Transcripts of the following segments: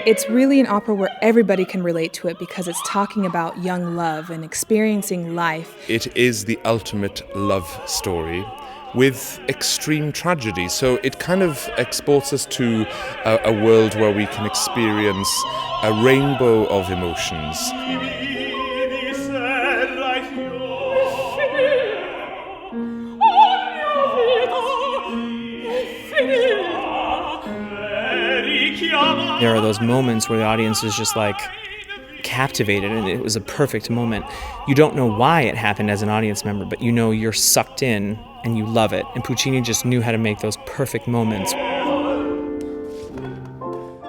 It's really an opera where everybody can relate to it because it's talking about young love and experiencing life. It is the ultimate love story with extreme tragedy. So it kind of exports us to a world where we can experience a rainbow of emotions. There are those moments where the audience is just like captivated, and it was a perfect moment. You don't know why it happened as an audience member, but you know you're sucked in and you love it. And Puccini just knew how to make those perfect moments.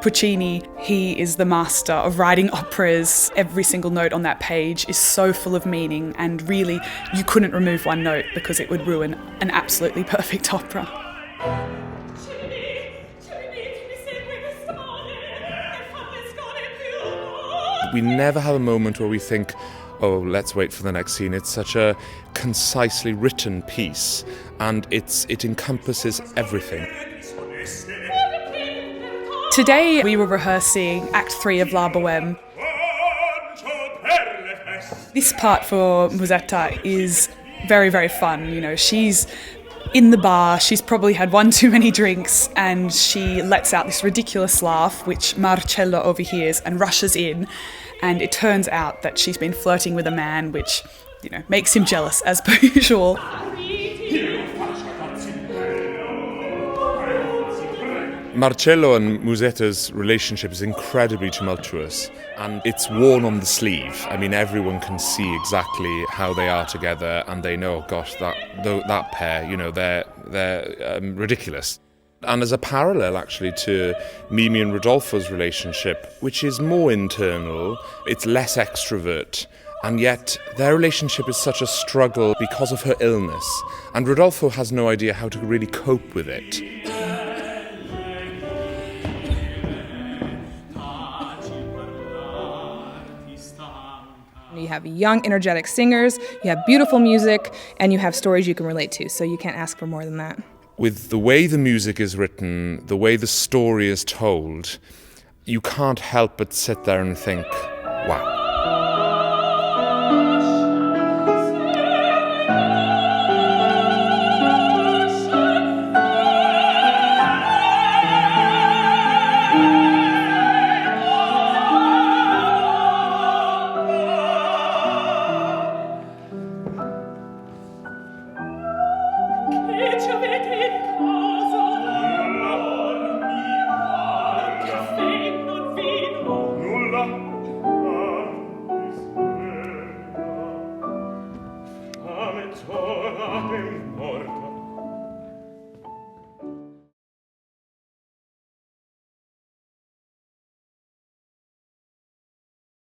Puccini, he is the master of writing operas. Every single note on that page is so full of meaning, and really you couldn't remove one note because it would ruin an absolutely perfect opera. We never have a moment where we think, oh, let's wait for the next scene. It's such a concisely written piece, and it encompasses everything. Today we were rehearsing Act 3 of La Bohème. This part for Musetta is very, very fun. You know, she's in the bar, she's probably had one too many drinks, and she lets out this ridiculous laugh, which Marcello overhears and rushes in, and it turns out that she's been flirting with a man, which, you know, makes him jealous as per usual. Marcello and Musetta's relationship is incredibly tumultuous, and it's worn on the sleeve. I mean, everyone can see exactly how they are together, and they know, gosh, that pair, you know, they're ridiculous. And as a parallel, actually, to Mimi and Rodolfo's relationship, which is more internal, it's less extrovert, and yet their relationship is such a struggle because of her illness, and Rodolfo has no idea how to really cope with it. You have young, energetic singers, you have beautiful music, and you have stories you can relate to, so you can't ask for more than that. With the way the music is written, the way the story is told, you can't help but sit there and think, wow.